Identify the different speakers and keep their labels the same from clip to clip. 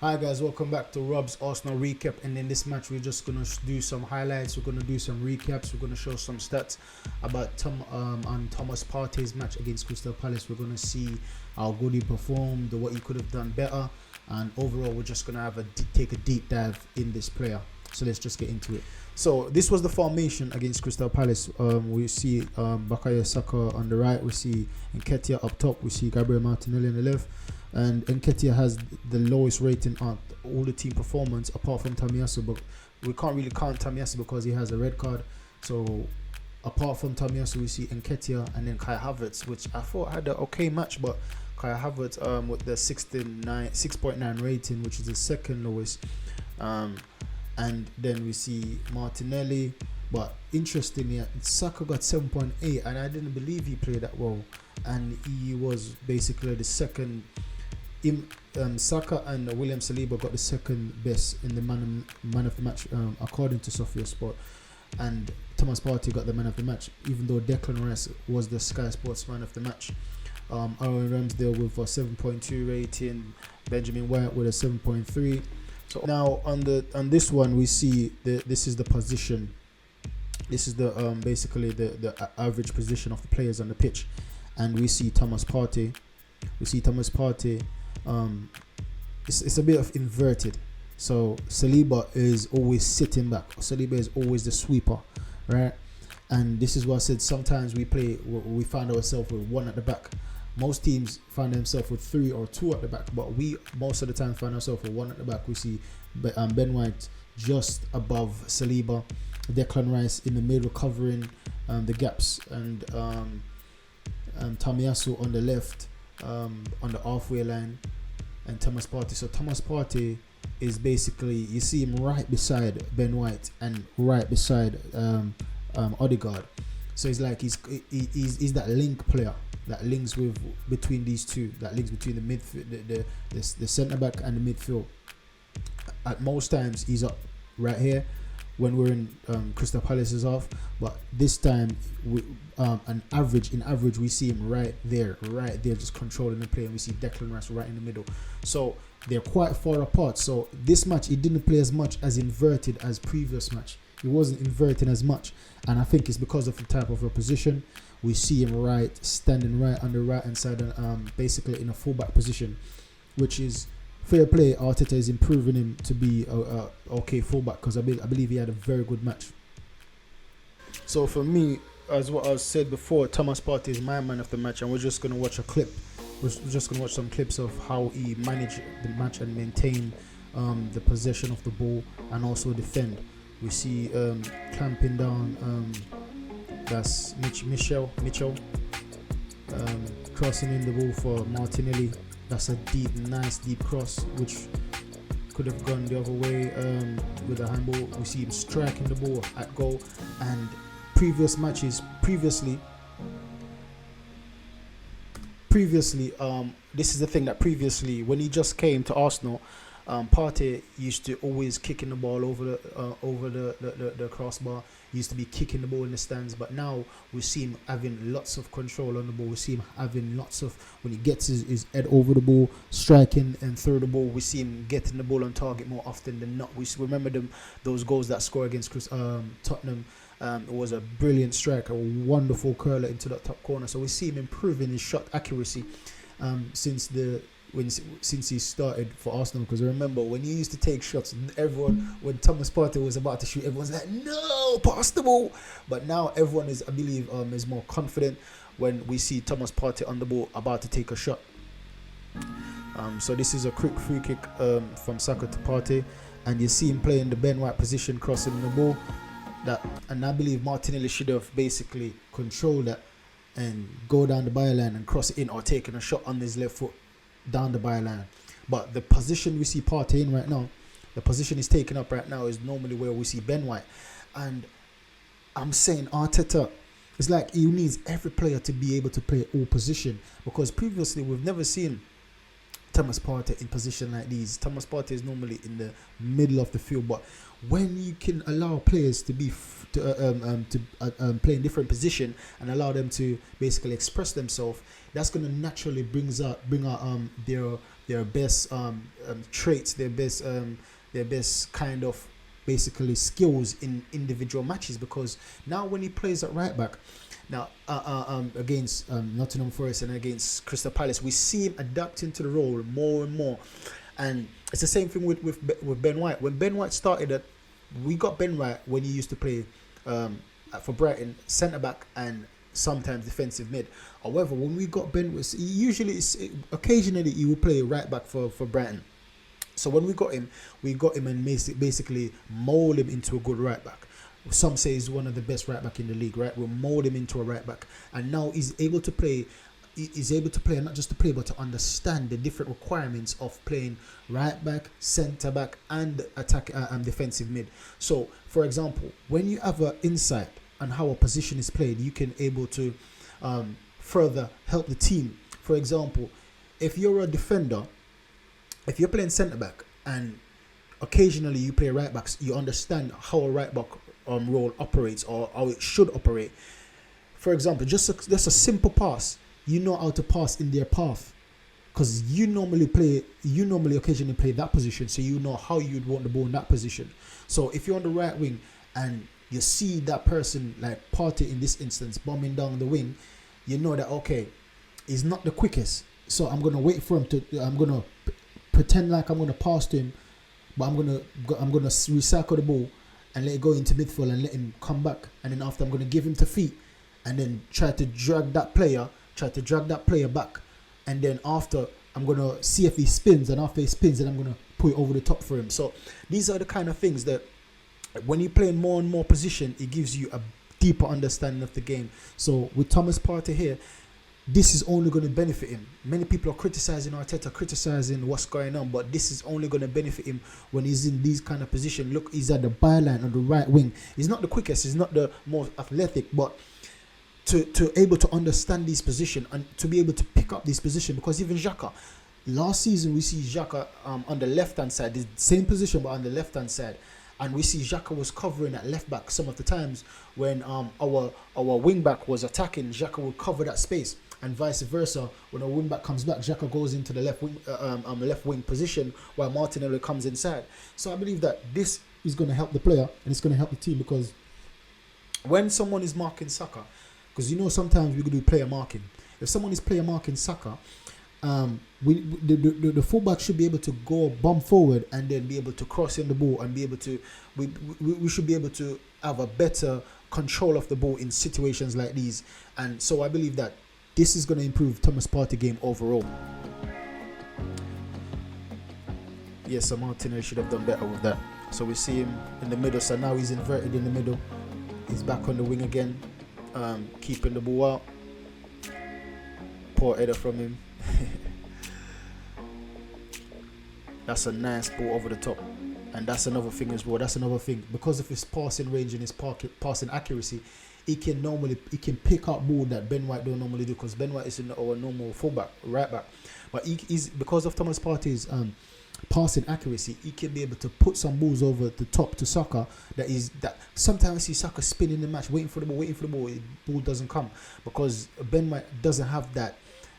Speaker 1: Hi guys, welcome back to Rob's Arsenal recap. And in this match, we're just gonna do some highlights. We're gonna do some recaps. We're gonna show some stats about on Thomas Partey's match against Crystal Palace. We're gonna see how good he performed, what he could have done better, and overall, we're just gonna take a deep dive in this player. So let's just get into it. So this was the formation against Crystal Palace. We see Bukayo Saka on the right. We see Nketiah up top. We see Gabriel Martinelli on the left. And Nketiah has the lowest rating on all the team performance apart from Tomiyasu, but we can't really count Tomiyasu because he has a red card. So apart from Tomiyasu, we see Nketiah and then Kai Havertz, which I thought had an okay match, but Kai Havertz with the 6.9 rating, which is the second lowest. And then we see Martinelli, but interestingly, Saka got 7.8, and I didn't believe he played that well, and he was basically the second. Saka and William Saliba got the second best in the man of the match, according to Sofia Sport, and Thomas Partey got the man of the match, even though Declan Rice was the Sky Sports man of the match. Aaron Ramsdale with a 7.2 rating, Benjamin White with a 7.3. So now on this one, we see this is the position. This is the basically the average position of the players on the pitch, and we see Thomas Partey. It's a bit of inverted. So Saliba is always sitting back. Saliba is always the sweeper, right? And this is what I said. Sometimes we find ourselves with one at the back. Most teams find themselves with 3 or 2 at the back, but we most of the time find ourselves with 1 at the back. We see Ben White just above Saliba, Declan Rice in the middle covering the gaps, and Tomiyasu on the left, on the halfway line, and Thomas Partey. So Thomas Partey is basically, you see him right beside Ben White and right beside Odegaard. So it's like he's that link player that links between these two, that links between the midfield, the centre back and the midfield. At most times he's up right here when we're in Crystal Palace is off, but this time in average we see him right there just controlling the play, and we see Declan Rice right in the middle. So they're quite far apart. So this match he didn't play as much as inverted as previous match. He wasn't inverting as much, and I think it's because of the type of opposition. We see him standing right on the right hand side, and basically in a fullback position, which is fair play. Arteta is improving him to be a okay fullback, because I believe he had a very good match. So for me, as what I said before, Thomas Partey is my man of the match, and we're just going to watch a clip. We're just going to watch some clips of how he managed the match and maintain the possession of the ball and also defend. We see clamping down, that's Mitchell, crossing in the ball for Martinelli. That's a nice deep cross, which could have gone the other way with a handball. We see him striking the ball at goal. And previously, this is the thing that previously, when he just came to Arsenal, Partey used to always kicking the ball over the crossbar. He used to be kicking the ball in the stands, but now we see him having lots of control on the ball. We see him having lots of, when he gets his head over the ball, striking and through the ball. We see him getting the ball on target more often than not. We remember those goals that score against Tottenham. It was a brilliant strike, a wonderful curler into that top corner. So we see him improving his shot accuracy since he started for Arsenal. Because remember, when he used to take shots, when Thomas Partey was about to shoot, everyone's like, no, pass the ball. But now everyone is, I believe, is more confident when we see Thomas Partey on the ball about to take a shot. So this is a quick free kick from Saka to Partey, and you see him playing the Ben White position, crossing the ball. And I believe Martinelli should have basically controlled that and go down the byline and cross it in, or taking a shot on his left foot down the byline. But the position we see Partey in right now, the position he's taking up right now, is normally where we see Ben White. And I'm saying Arteta, it's like he needs every player to be able to play all position, because previously we've never seen Thomas Partey in position like these. Thomas Partey is normally in the middle of the field, but when you can allow players to be play in different position and allow them to basically express themselves, that's going to naturally bring out their their best traits, their best kind of basically skills in individual matches. Because now when he plays at right back, now against Nottingham Forest and against Crystal Palace, we see him adapting to the role more and more. And it's the same thing with Ben White. When Ben White started, we got Ben White when he used to play for Brighton, centre back and sometimes defensive mid. However, when we got Ben, occasionally he would play right back for Brighton. So when we got him and basically mold him into a good right back. Some say he's one of the best right back in the league, right? We'll mold him into a right back, and now he's able to play. He's able to play, and not just to play, but to understand the different requirements of playing right back, centre back, and attack and defensive mid. So, for example, when you have an insight on how a position is played, you can able to further help the team. For example, if you're a defender, if you're playing centre back, and occasionally you play right backs, you understand how a right back role operates, or how it should operate. For example, just a simple pass. You know how to pass in their path, because you normally occasionally play that position, so you know how you'd want the ball in that position. So if you're on the right wing and you see that person like Partey in this instance bombing down the wing, you know that okay, he's not the quickest, so I'm gonna wait for him I'm gonna pretend like I'm gonna pass to him, but I'm gonna recycle the ball and let it go into midfield and let him come back, and then after I'm gonna give him to feet and then try to drag that player back, and then after I'm gonna see if he spins, and after he spins, then I'm gonna put it over the top for him. So these are the kind of things that when you play in more and more position, it gives you a deeper understanding of the game. So with Thomas Partey here, this is only going to benefit him. Many people are criticizing Arteta, criticizing what's going on, but this is only going to benefit him when he's in these kind of position. Look, he's at the byline on the right wing. He's not the quickest, he's not the most athletic, but to able to understand this position and to be able to pick up this position, because even Xhaka, last season we see Xhaka on the left hand side, the same position but on the left hand side, and we see Xhaka was covering at left back some of the times when our wing back was attacking. Xhaka would cover that space, and vice versa. When a wing back comes back, Xhaka goes into the left wing position while Martinelli comes inside. So I believe that this is going to help the player and it's going to help the team, because when someone is marking Saka, because sometimes we could do player marking. If someone is player marking Saka, the fullback should be able to go bomb forward and then be able to cross in the ball and be able to. We should be able to have a better control of the ball in situations like these, and so I believe that this is going to improve Thomas Partey game overall. Yes, so Martinelli should have done better with that. So we see him in the middle. So now he's inverted in the middle. He's back on the wing again, keeping the ball out. Poor header from him. That's a nice ball over the top, and that's another thing as well. Because of his passing range and his passing accuracy, he can pick up ball that Ben White don't normally do, because Ben White is our normal fullback, right back. But he's because of Thomas Partey's passing accuracy, he can be able to put some balls over the top to Saka. That sometimes I see Saka spinning the match, waiting for the ball doesn't come, because Ben White doesn't have that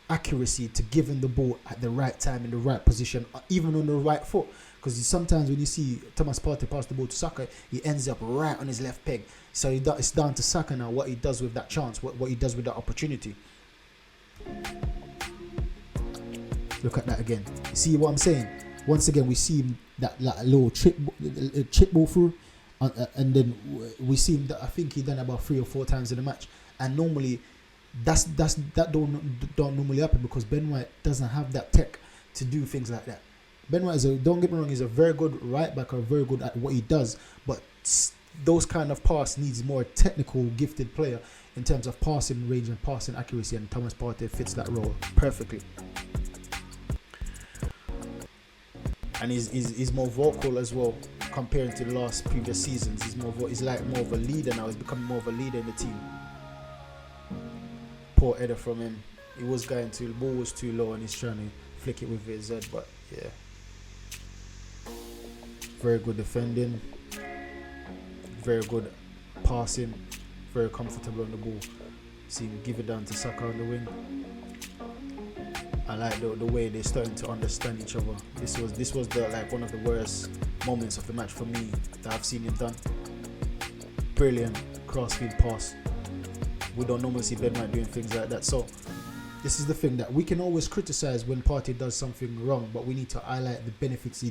Speaker 1: accuracy to give him the ball at the right time in the right position, even on the right foot. Because sometimes when you see Thomas Partey pass the ball to Saka, he ends up right on his left peg. So it's down to Saka now what he does with that chance, what he does with that opportunity. Look at that again. See what I'm saying? Once again, we see him that little chip ball through, and then we see him that I think he done about 3 or 4 times in the match. And normally, that don't normally happen, because Ben White doesn't have that tech to do things like that. Ben White don't get me wrong, he's a very good right back, or very good at what he does, but those kind of pass needs more technical, gifted player in terms of passing range and passing accuracy, and Thomas Partey fits that role perfectly. And he's more vocal as well compared to the previous seasons. He's like more of a leader now. He's becoming more of a leader in the team. Poor header from him. He was the ball was too low, and he's trying to flick it with his head, but yeah. Very good defending, very good passing, very comfortable on the ball. See him give it down to Saka on the wing. I like the way they're starting to understand each other. This was the like one of the worst moments of the match for me that I've seen him done. Brilliant crossfield pass. We don't normally see Ben White doing things like that. So this is the thing that we can always criticize when Partey does something wrong, but we need to highlight the benefits he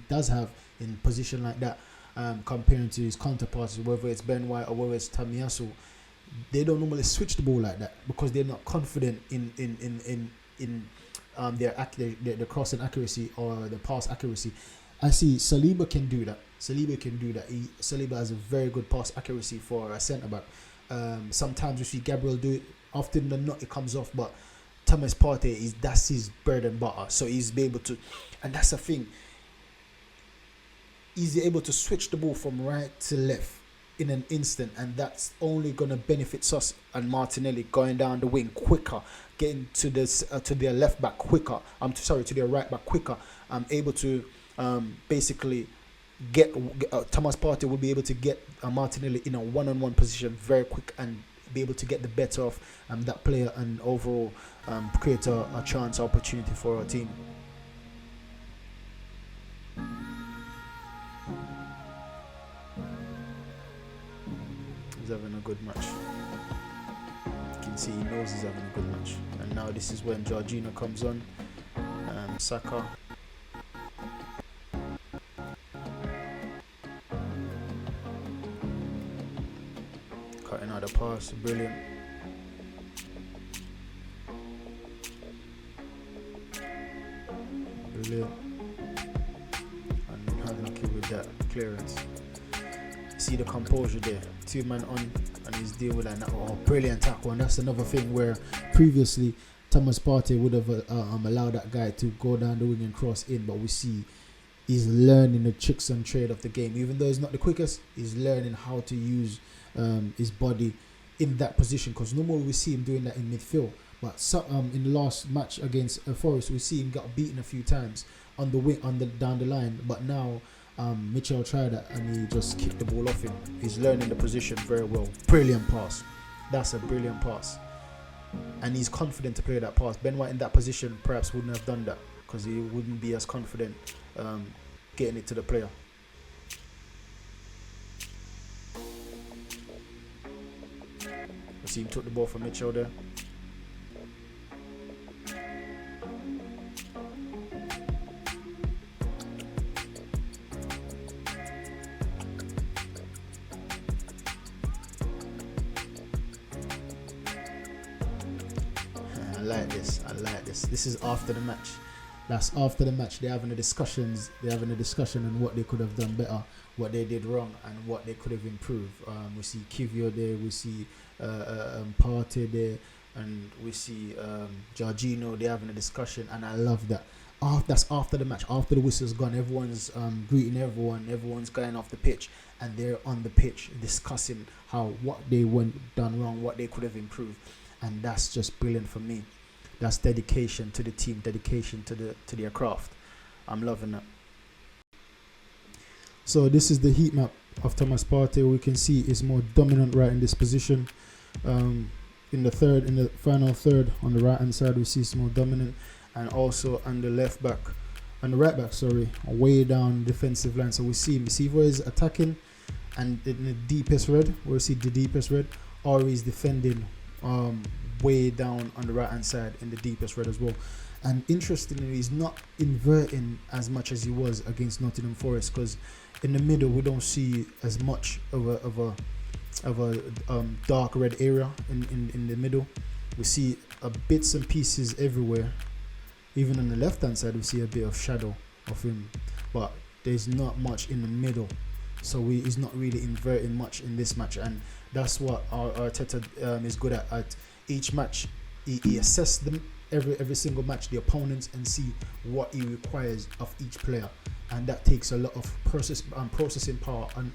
Speaker 1: does have in position like that, comparing to his counterparts, whether it's Ben White or whether it's Tomiyasu. They don't normally switch the ball like that because they're not confident in their crossing accuracy or the pass accuracy. I see Saliba can do that. Saliba has a very good pass accuracy for a centre back. Sometimes we see Gabriel do it. Often than not, it comes off. But Thomas Partey that's his bread and butter. So he's be able to, and that's the thing. He's able to switch the ball from right to left in an instant, and that's only gonna benefit us and Martinelli going down the wing quicker, getting to this to their left back quicker. To their right back quicker. I'm able to basically get Thomas Partey will be able to get Martinelli in a one-on-one position very quick and be able to get the better of that player and overall create a chance opportunity for our team. He's having a good match. You can see he knows he's having a good match. And now this is when Jorginho comes on. Saka. Cutting out the pass, brilliant. And unlucky with that clearance. See the composure there. 2 man on, and he's dealing with that. Oh, brilliant tackle. And that's another thing where previously Thomas Partey would have allowed that guy to go down the wing and cross in, but we see he's learning the tricks and trade of the game. Even though he's not the quickest, he's learning how to use his body in that position, because normally we see him doing that in midfield. But in the last match against Forest, we see him got beaten a few times on the wing, down the line. But now Mitchell tried that and he just kicked the ball off him. He's learning the position very well. Brilliant pass. That's a brilliant pass. And he's confident to play that pass. Ben White in that position perhaps wouldn't have done that because he wouldn't be as confident getting it to the player. I see him took the ball from Mitchell there. I like this. This is after the match. That's after the match. They're having a discussion on what they could have done better, what they did wrong, and what they could have improved. We see Kivio there, we see Partey there, and we see Jorginho. They're having a discussion, and I love that. That's after the match. After the whistle's gone, everyone's greeting everyone. Everyone's going off the pitch, and they're on the pitch discussing what they done wrong, what they could have improved. And that's just brilliant for me. That's dedication to the team, dedication to their craft. I'm loving that. So this is the heat map of Thomas Partey. We can see he's more dominant right in this position. In the final third on the right hand side, we see he's more dominant, and also on the right back, way down defensive line. So we see where he's attacking, and in the deepest red, we'll see the deepest red, or he's defending way down on the right hand side in the deepest red as well. And interestingly, he's not inverting as much as he was against Nottingham Forest, because in the middle we don't see as much of a dark red area in the middle. We see bits and pieces everywhere. Even on the left hand side we see a bit of shadow of him, but there's not much in the middle. So he's not really inverting much in this match, and that's what our Arteta is good at each match. He assesses them every single match, the opponents, and see what he requires of each player, and that takes a lot of processing power on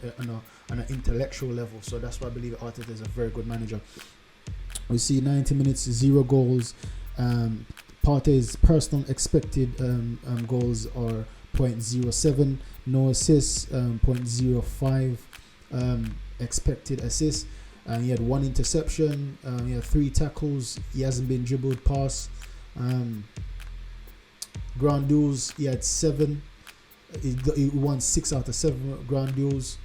Speaker 1: an intellectual level. So that's why I believe Arteta is a very good manager. We see 90 minutes, 0 goals. Partey's personal expected goals are 0.07, no assists, 0.05 expected assists. He had 1 interception, he had 3 tackles, he hasn't been dribbled past. Ground duels, he had 7. He won 6 out of 7 ground duels.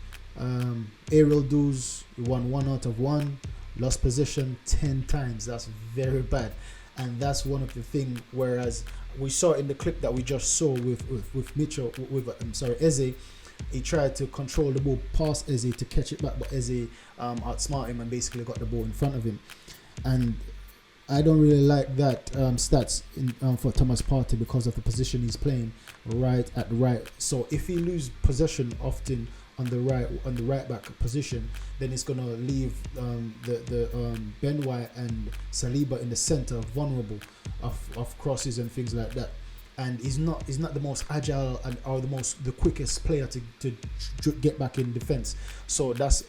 Speaker 1: Aerial duels, he won 1 out of 1. Lost possession 10 times. That's very bad, and that's one of the things. Whereas we saw in the clip that we just saw with Mitchell, Eze, he tried to control the ball past Eze to catch it back, but Eze outsmarted him and basically got the ball in front of him. And I don't really like that stats for Thomas Partey because of the position he's playing right at the right. So if he lose possession often on the right back position, then it's gonna leave the Ben White and Saliba in the center vulnerable of crosses and things like that. And he's not the most agile or the quickest player to get back in defense. So that's,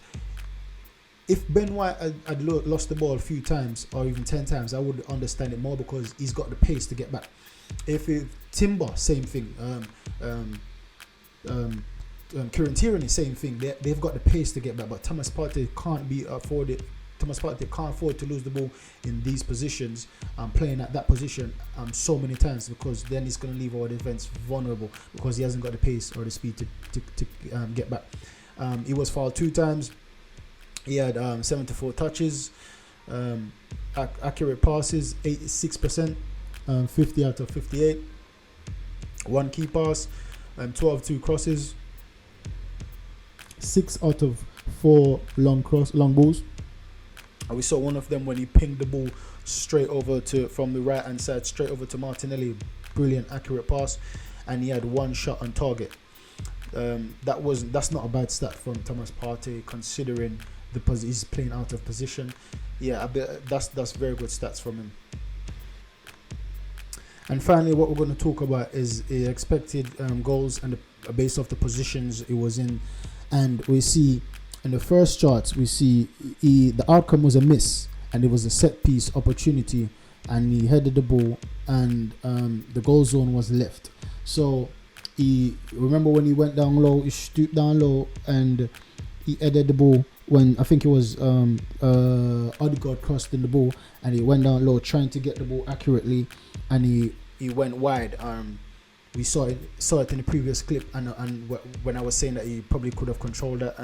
Speaker 1: if Ben White had lost the ball a few times or even 10 times, I would understand it more because he's got the pace to get back. If Timber, same thing. Kieran Tierney, same thing. They've got the pace to get back, but Thomas Partey can't afford to lose the ball in these positions, playing at that position so many times, because then he's going to leave our defense vulnerable because he hasn't got the pace or the speed to get back. He was fouled 2 times. He had 74 touches, accurate passes 86%, 50 out of 58, 1 key pass, 12 crosses, 6 out of 4 long balls. And we saw one of them when he pinged the ball straight over from the right hand side straight over to Martinelli. Brilliant, accurate pass, and he had 1 shot on target. That's not a bad stat from Thomas Partey considering he's playing out of position. Yeah, that's very good stats from him. And finally, what we're going to talk about is expected goals and based off the positions it was in. And we see in the first charts, we see the outcome was a miss, and it was a set piece opportunity, and he headed the ball, and the goal zone was left. So remember when he went down low, he stooped down low, and he headed the ball when I think it was Odegaard crossed in the ball, and he went down low trying to get the ball accurately, and he went wide. We saw it in the previous clip, and when I was saying that he probably could have controlled it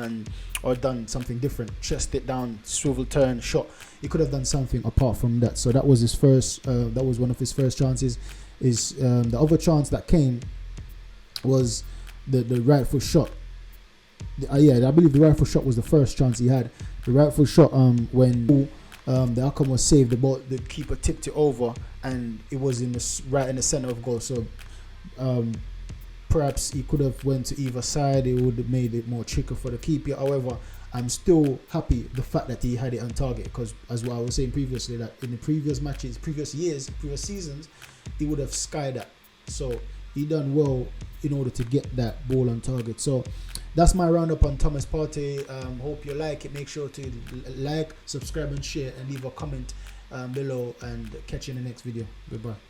Speaker 1: or done something different, chest it down, swivel turn, shot. He could have done something apart from that. So that was his first. That was one of his first chances. The other chance that came was the right foot shot. I believe the right foot shot was the first chance he had. The right foot shot when the outcome was saved. The keeper tipped it over, and it was right in the center of goal. So perhaps he could have went to either side. It would have made it more tricky for the keeper. However, I'm still happy the fact that he had it on target, because as what I was saying previously, that in the previous matches, previous seasons, he would have skied that. So he done well in order to get that ball on target. So that's my roundup on Thomas Partey. Hope you like it. Make sure to like, subscribe and share, and leave a comment below, and catch you in the next video. Goodbye.